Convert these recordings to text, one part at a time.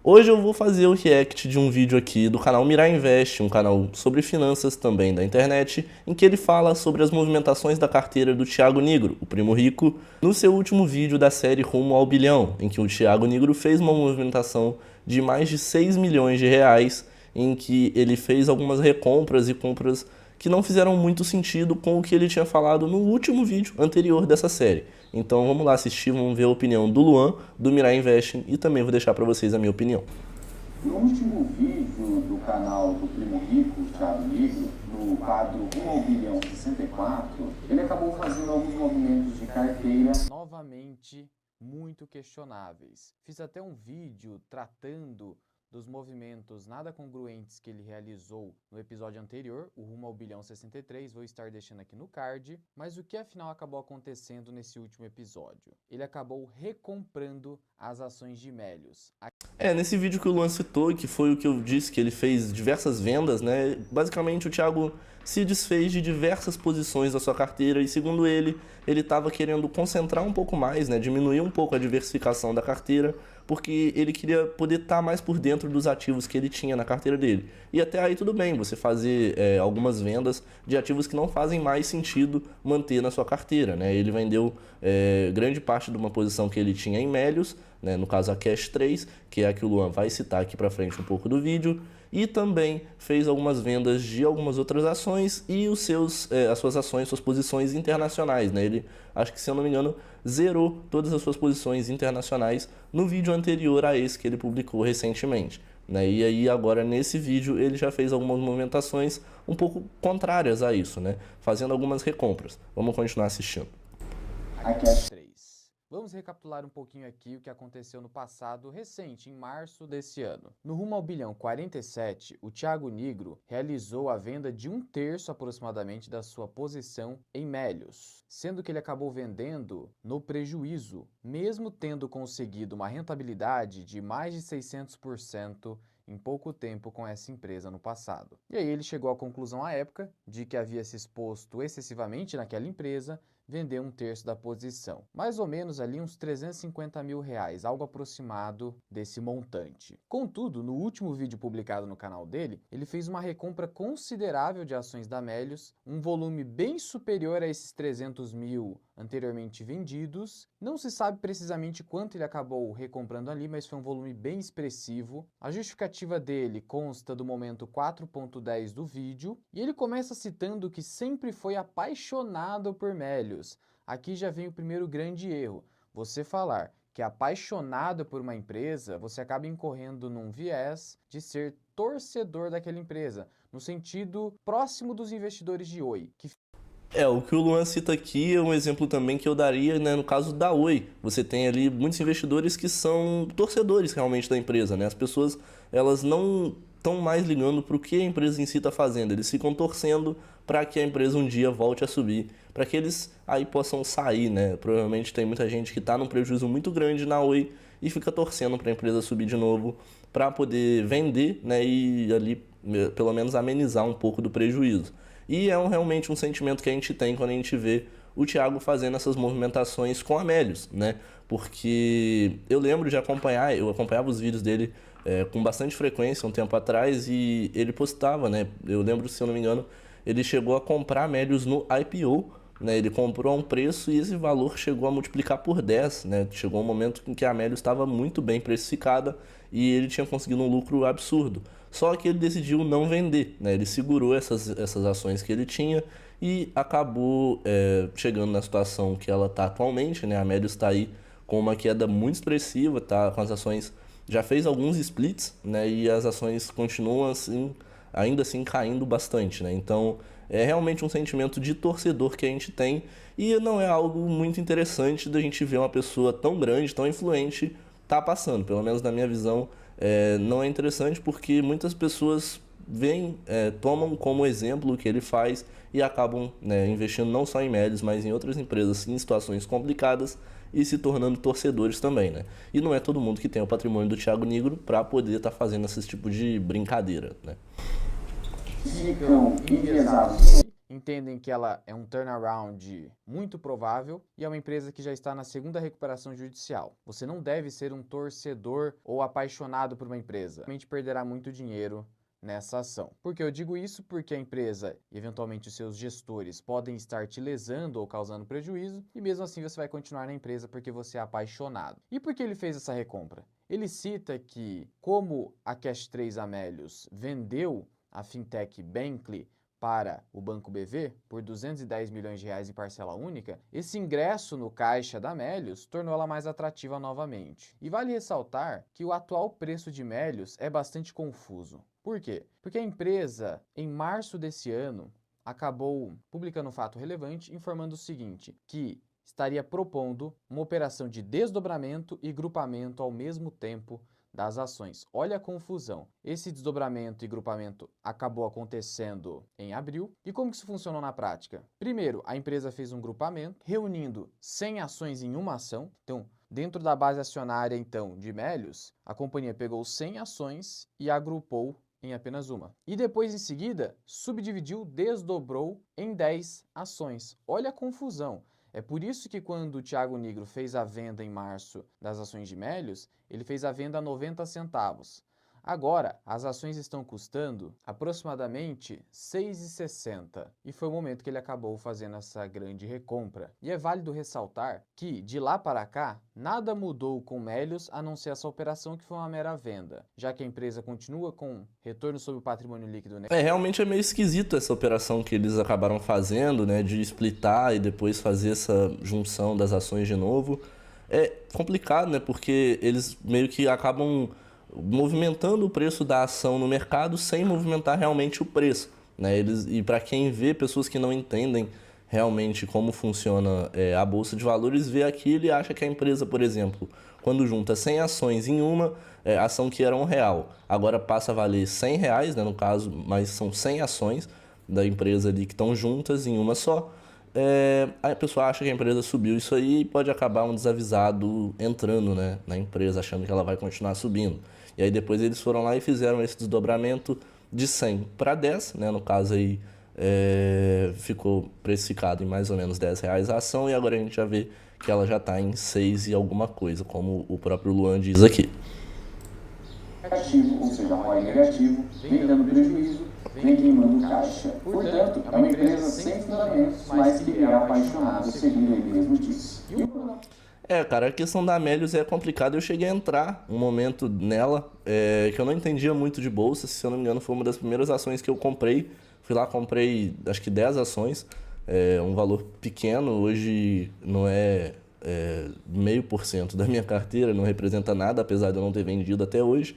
Hoje eu vou fazer o react de um vídeo aqui do canal Mirai Invest, um canal sobre finanças também da internet, em que ele fala sobre as movimentações da carteira do Thiago Nigro, o primo rico, no seu último vídeo da série Rumo ao Bilhão, em que o Thiago Nigro fez uma movimentação de mais de 6 milhões de reais, em que ele fez algumas recompras e compras que não fizeram muito sentido com o que ele tinha falado no último vídeo anterior dessa série. Então vamos lá assistir, vamos ver a opinião do Luan, do Mirai Investing, e também vou deixar para vocês a minha opinião. No último vídeo do canal do Primo Rico, Thiago Nigro, no quadro 1 ao bilhão 64, ele acabou fazendo alguns movimentos de carteira novamente muito questionáveis. Fiz até um vídeo tratando dos movimentos nada congruentes que ele realizou no episódio anterior, o Rumo ao Bilhão 63, vou estar deixando aqui no card, mas o que afinal acabou acontecendo nesse último episódio? Ele acabou recomprando as ações de Melius. Nesse vídeo que o Luan citou, que foi o que eu disse, que ele fez diversas vendas, né? Basicamente o Thiago se desfez de diversas posições da sua carteira e, segundo ele estava querendo concentrar um pouco mais, né? Diminuir um pouco a diversificação da carteira, porque ele queria poder estar mais por dentro dos ativos que ele tinha na carteira dele. E até aí tudo bem, você fazer algumas vendas de ativos que não fazem mais sentido manter na sua carteira, né? Ele vendeu grande parte de uma posição que ele tinha em Melius, né? No caso a Cash 3, que é a que o Luan vai citar aqui pra frente um pouco do vídeo, e também fez algumas vendas de algumas outras ações e as suas ações, suas posições internacionais, né? Ele, acho que se eu não me engano, zerou todas as suas posições internacionais no vídeo anterior a esse que ele publicou recentemente, né? E aí agora nesse vídeo ele já fez algumas movimentações um pouco contrárias a isso, né? Fazendo algumas recompras. Vamos continuar assistindo. A Cash 3. Vamos recapitular um pouquinho aqui o que aconteceu no passado recente, em março desse ano. No Rumo ao Bilhão 47, o Thiago Nigro realizou a venda de 1/3 aproximadamente da sua posição em Melius, sendo que ele acabou vendendo no prejuízo, mesmo tendo conseguido uma rentabilidade de mais de 600% em pouco tempo com essa empresa no passado. E aí ele chegou à conclusão à época de que havia se exposto excessivamente naquela empresa, vendeu 1/3 da posição. Mais ou menos ali uns 350 mil reais, algo aproximado desse montante. Contudo, no último vídeo publicado no canal dele, ele fez uma recompra considerável de ações da Melius, um volume bem superior a esses 300 mil anteriormente vendidos. Não se sabe precisamente quanto ele acabou recomprando ali, mas foi um volume bem expressivo. A justificativa dele consta do momento 4.10 do vídeo, e ele começa citando que sempre foi apaixonado por Melius. Aqui já vem o primeiro grande erro. Você falar que é apaixonado por uma empresa, você acaba incorrendo num viés de ser torcedor daquela empresa, no sentido próximo dos investidores de Oi, que O que o Luan cita aqui é um exemplo também que eu daria, né, no caso da Oi. Você tem ali muitos investidores que são torcedores realmente da empresa, né? As pessoas, elas não estão mais ligando para o que a empresa em si está fazendo. Eles ficam torcendo para que a empresa um dia volte a subir, para que eles aí possam sair, né? Provavelmente tem muita gente que está num prejuízo muito grande na Oi e fica torcendo para a empresa subir de novo para poder vender, né, e ali pelo menos amenizar um pouco do prejuízo. E é realmente um sentimento que a gente tem quando a gente vê o Thiago fazendo essas movimentações com a Melius, né? Porque eu lembro de acompanhar, eu acompanhava os vídeos dele com bastante frequência um tempo atrás e ele postava, né? Eu lembro, se eu não me engano, ele chegou a comprar a Melius no IPO, né? Ele comprou a um preço e esse valor chegou a multiplicar por 10, né? Chegou um momento em que a Melius estava muito bem precificada e ele tinha conseguido um lucro absurdo. Só que ele decidiu não vender, né? Ele segurou essas ações que ele tinha e acabou chegando na situação que ela está atualmente, né? A Melius está aí com uma queda muito expressiva, tá? Com as ações, já fez alguns splits, né? E as ações continuam assim, ainda assim caindo bastante, né? Então é realmente um sentimento de torcedor que a gente tem e não é algo muito interessante da gente ver uma pessoa tão grande, tão influente tá passando, pelo menos na minha visão. Não é interessante porque muitas pessoas tomam como exemplo o que ele faz e acabam, né, investindo não só em Melius, mas em outras empresas em situações complicadas e se tornando torcedores também, né? E não é todo mundo que tem o patrimônio do Thiago Nigro para poder estar fazendo esse tipo de brincadeira, né? ficam enviesados. entendem que ela é um turnaround muito provável e é uma empresa que já está na segunda recuperação judicial. Você não deve ser um torcedor ou apaixonado por uma empresa. Realmente perderá muito dinheiro nessa ação. Por que eu digo isso? Porque a empresa e eventualmente os seus gestores podem estar te lesando ou causando prejuízo e mesmo assim você vai continuar na empresa porque você é apaixonado. E por que ele fez essa recompra? Ele cita que como a Cash 3 Amélios vendeu a fintech Bankly para o Banco BV por 210 milhões de reais em parcela única, esse ingresso no caixa da Melius tornou ela mais atrativa novamente. E vale ressaltar que o atual preço de Melius é bastante confuso. Por quê? Porque a empresa, em março desse ano, acabou publicando um fato relevante informando o seguinte, que estaria propondo uma operação de desdobramento e grupamento ao mesmo tempo das ações. Olha a confusão. Esse desdobramento e grupamento acabou acontecendo em abril. E como que isso funcionou na prática? Primeiro, a empresa fez um grupamento, reunindo 100 ações em uma ação. Então, dentro da base acionária, então, de Melius, a companhia pegou 100 ações e agrupou em apenas uma. E depois, em seguida, subdividiu, desdobrou em 10 ações. Olha a confusão. É por isso que quando o Thiago Nigro fez a venda em março das ações de Melius, ele fez a venda a 90 centavos. Agora, as ações estão custando aproximadamente R$ 6,60 e foi o momento que ele acabou fazendo essa grande recompra. E é válido ressaltar que, de lá para cá, nada mudou com Melius a não ser essa operação que foi uma mera venda, já que a empresa continua com retorno sobre o patrimônio líquido. Realmente é meio esquisito essa operação que eles acabaram fazendo, né, de splitar e depois fazer essa junção das ações de novo. É complicado, né, porque eles meio que acabam movimentando o preço da ação no mercado sem movimentar realmente o preço, né? E para quem vê, pessoas que não entendem realmente como funciona a Bolsa de Valores, vê aquilo e acha que a empresa, por exemplo, quando junta 100 ações em uma, ação que era R$1, agora passa a valer R$100, né, no caso, mas são 100 ações da empresa ali que estão juntas em uma só. A pessoa acha que a empresa subiu isso aí e pode acabar um desavisado entrando, né, na empresa, achando que ela vai continuar subindo. E aí depois eles foram lá e fizeram esse desdobramento de 100 para 10, né? No caso aí ficou precificado em mais ou menos R$10 a ação e agora a gente já vê que ela já está em 6 e alguma coisa, como o próprio Luan diz aqui. Negativo, ou seja, ROI negativo, vem dando prejuízo, vem queimando caixa. Portanto, é uma empresa sem fundamentos, mas que é apaixonado, segundo ele mesmo disse. Cara, a questão da Melius é complicada. Eu cheguei a entrar um momento nela que eu não entendia muito de bolsa. Se eu não me engano, foi uma das primeiras ações que eu comprei. Fui lá, comprei acho que 10 ações, um valor pequeno. Hoje não é 0,5% da minha carteira, não representa nada, apesar de eu não ter vendido até hoje.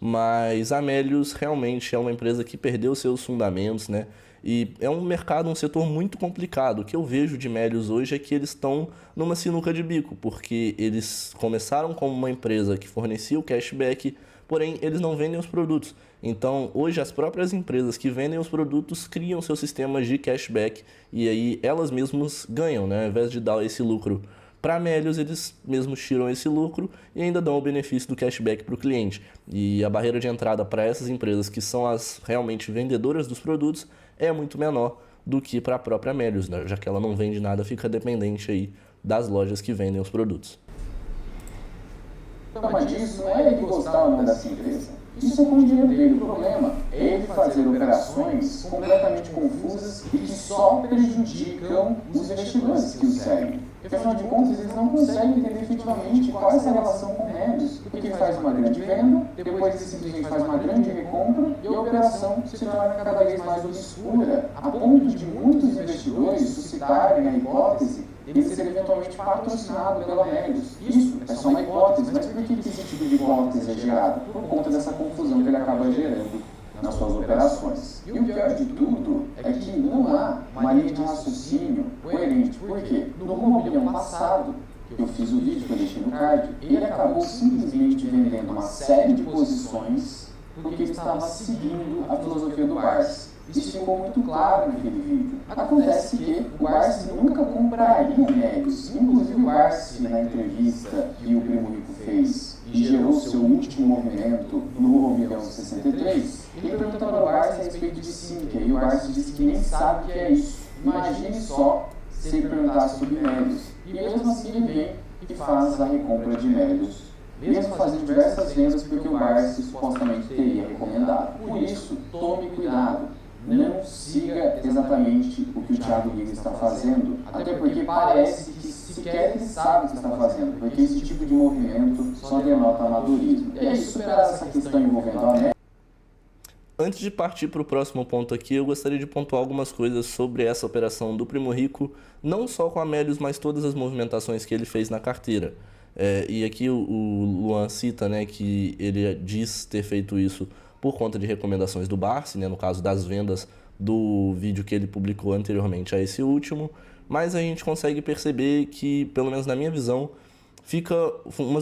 Mas a Melius realmente é uma empresa que perdeu seus fundamentos, né? E é um mercado, um setor muito complicado. O que eu vejo de Melius hoje é que eles estão numa sinuca de bico, porque eles começaram como uma empresa que fornecia o cashback, porém eles não vendem os produtos. Então, hoje as próprias empresas que vendem os produtos criam seus sistemas de cashback e aí elas mesmas ganham, né? Ao invés de dar esse lucro para a Melius, eles mesmos tiram esse lucro e ainda dão o benefício do cashback para o cliente. E a barreira de entrada para essas empresas que são as realmente vendedoras dos produtos é muito menor do que para a própria Melius, né? Já que ela não vende nada, fica dependente aí das lojas que vendem os produtos. Mas disso não é ele gostar ou não dessa empresa. Isso é com o dinheiro dele. O problema é ele fazer operações completamente confusas e que só prejudicam os investidores que o seguem. Porque, afinal de contas, eles não conseguem entender efetivamente qual é essa relação com o Melius. Porque ele faz uma grande venda, depois ele simplesmente faz uma grande recompra e a operação se torna cada vez mais obscura, a ponto de muitos investidores suscitarem a hipótese de ele ser eventualmente patrocinado pela Melius. Isso é só uma hipótese, mas por que esse tipo de hipótese é gerada? Por conta dessa confusão que ele acaba gerando nas suas operações. E o pior de tudo é que não há uma linha de raciocínio coerente. Por quê? No rumo ao bilhão passado, que eu fiz o vídeo que eu deixei no card, ele acabou simplesmente vendendo uma série de posições porque ele estava seguindo a filosofia do Barsi. Isso ficou muito claro naquele vídeo. Acontece que o Barsi nunca compraria Melius. Inclusive o Barsi, na entrevista que o Primo Rico fez e gerou seu último movimento no Rumo ao Bilhão 63, ele pergunta para o Barsi a respeito de Simca, e o Barsi diz que nem sabe o que é isso. Imagine só se ele perguntasse sobre Melios. E mesmo assim ele vem e faz a recompra de Melios, mesmo fazendo diversas vendas porque o Barsi supostamente teria recomendado. Por isso, tome cuidado. Não siga exatamente o que o Thiago Nigro está fazendo, até porque parece que sequer ele sabe o que está fazendo, porque esse tipo de movimento só denota amadorismo. E aí, superar essa questão envolvendo a América. Antes de partir para o próximo ponto aqui, eu gostaria de pontuar algumas coisas sobre essa operação do Primo Rico, não só com a Melios, mas todas as movimentações que ele fez na carteira. E aqui o Luan cita, né, que ele diz ter feito isso por conta de recomendações do Barsi, né, no caso das vendas do vídeo que ele publicou anteriormente a esse último, mas a gente consegue perceber que, pelo menos na minha visão,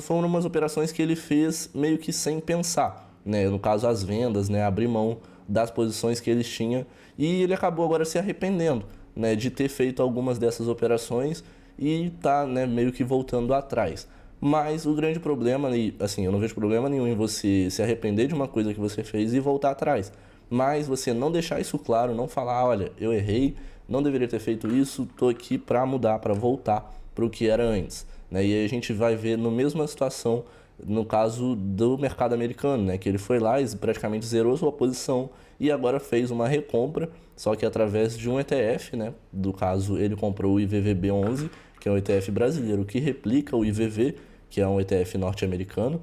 foram umas operações que ele fez meio que sem pensar, né, no caso as vendas, né, abrir mão das posições que ele tinha, e ele acabou agora se arrependendo, né, de ter feito algumas dessas operações e tá, né, meio que voltando atrás. Mas o grande problema, assim, eu não vejo problema nenhum em você se arrepender de uma coisa que você fez e voltar atrás. Mas você não deixar isso claro, não falar, olha, eu errei, não deveria ter feito isso, tô aqui para mudar, para voltar para o que era antes, né? E aí a gente vai ver na mesma situação no caso do mercado americano, né? Que ele foi lá e praticamente zerou sua posição e agora fez uma recompra, só que através de um ETF, né? Do caso, ele comprou o IVVB11, que é um ETF brasileiro que replica o IVV, que é um ETF norte-americano,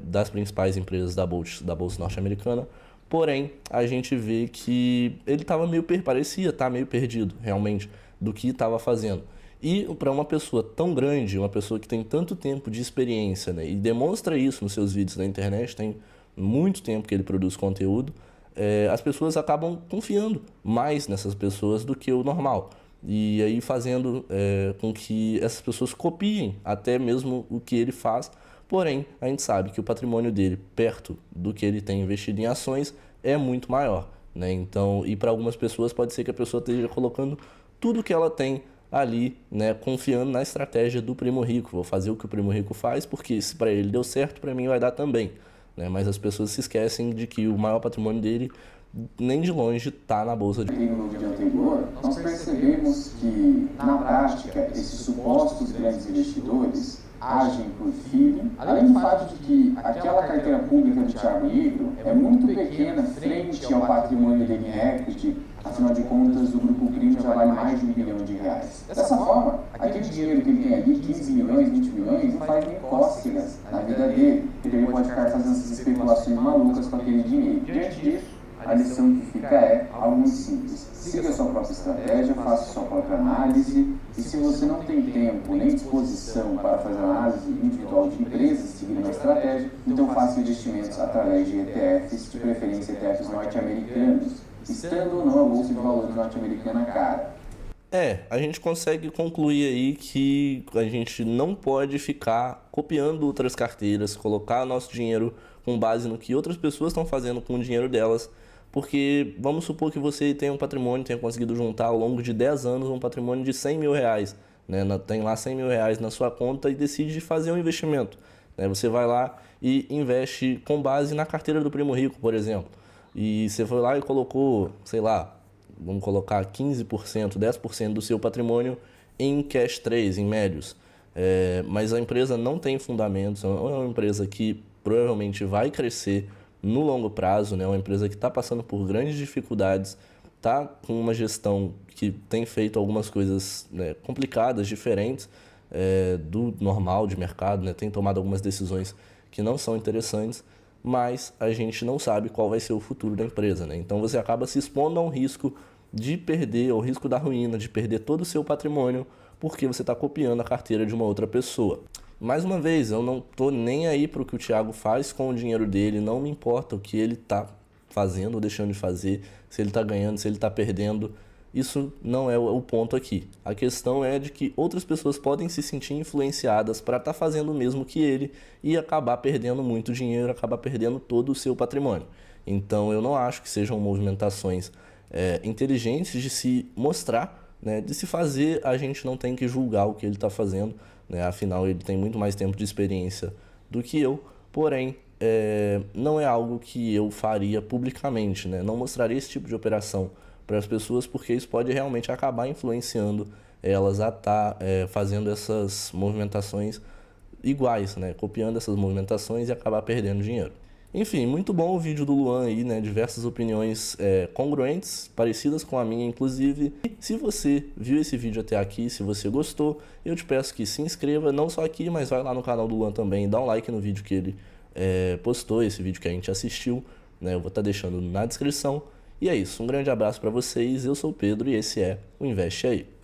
das principais empresas da Bolsa norte-americana. Porém, a gente vê que ele parecia estar meio perdido, realmente, do que estava fazendo. E para uma pessoa tão grande, uma pessoa que tem tanto tempo de experiência, né, e demonstra isso nos seus vídeos na internet, tem muito tempo que ele produz conteúdo, as pessoas acabam confiando mais nessas pessoas do que o normal. E aí fazendo com que essas pessoas copiem até mesmo o que ele faz. Porém, a gente sabe que o patrimônio dele, perto do que ele tem investido em ações, é muito maior, né? Então, e para algumas pessoas pode ser que a pessoa esteja colocando tudo que ela tem ali, né, confiando na estratégia do Primo Rico. Vou fazer o que o Primo Rico faz, porque se para ele deu certo, para mim vai dar também, né? Mas as pessoas se esquecem de que o maior patrimônio dele nem de longe está na bolsa de... No vídeo anterior, nós percebemos que, na prática, esses supostos grandes investidores agem por feeling, além do fato de que aquela carteira pública do Thiago Nigro é muito pequena frente ao patrimônio dele em equity. Afinal de contas, o Grupo Primo já vale mais de R$1 bilhão. Dessa forma, aquele dinheiro que ele tem ali, 15 milhões, 20 milhões, não faz nem cócegas na vida dele. Ele pode ficar fazendo essas especulações malucas com aquele dinheiro. Diante disso, a lição que fica é algo muito simples. Siga a sua própria estratégia, faça a sua própria análise. E se você não tem tempo nem disposição para fazer análise individual de empresas e seguir uma estratégia, então faça investimentos através de ETFs, de preferência ETFs norte-americanos, estando ou não a Bolsa de Valores norte-americana cara. A gente consegue concluir aí que a gente não pode ficar copiando outras carteiras, colocar nosso dinheiro com base no que outras pessoas estão fazendo com o dinheiro delas, porque vamos supor que você tem um patrimônio, tenha conseguido juntar ao longo de 10 anos um patrimônio de R$100 mil, né? Tem lá R$100 mil na sua conta e decide fazer um investimento, né? Você vai lá e investe com base na carteira do Primo Rico, por exemplo, e você foi lá e colocou, sei lá, vamos colocar 15%, 10% do seu patrimônio em Cash 3, em médios. Mas a empresa não tem fundamentos, é uma empresa que provavelmente vai crescer no longo prazo, né? Uma empresa que está passando por grandes dificuldades, está com uma gestão que tem feito algumas coisas, né, complicadas, diferentes do normal de mercado, né? Tem tomado algumas decisões que não são interessantes, mas a gente não sabe qual vai ser o futuro da empresa, né? Então você acaba se expondo a um risco de perder, ao risco da ruína, de perder todo o seu patrimônio, porque você está copiando a carteira de uma outra pessoa. Mais uma vez, eu não estou nem aí para o que o Thiago faz com o dinheiro dele, não me importa o que ele está fazendo ou deixando de fazer, se ele está ganhando, se ele está perdendo. Isso não é o ponto aqui. A questão é de que outras pessoas podem se sentir influenciadas para estar fazendo o mesmo que ele e acabar perdendo muito dinheiro, acabar perdendo todo o seu patrimônio. Então eu não acho que sejam movimentações inteligentes de se mostrar, né, de se fazer. A gente não tem que julgar o que ele está fazendo, né? Afinal ele tem muito mais tempo de experiência do que eu, porém, não é algo que eu faria publicamente, né? Não mostraria esse tipo de operação para as pessoas, porque isso pode realmente acabar influenciando elas a estar fazendo essas movimentações iguais, né? Copiando essas movimentações e acabar perdendo dinheiro. Enfim, muito bom o vídeo do Luan aí, né? Diversas opiniões congruentes, parecidas com a minha, inclusive. E se você viu esse vídeo até aqui, se você gostou, eu te peço que se inscreva, não só aqui, mas vai lá no canal do Luan também, dá um like no vídeo que ele postou, esse vídeo que a gente assistiu, né? Eu vou estar deixando na descrição. E é isso, um grande abraço para vocês, eu sou o Pedro e esse é o Investe Aí.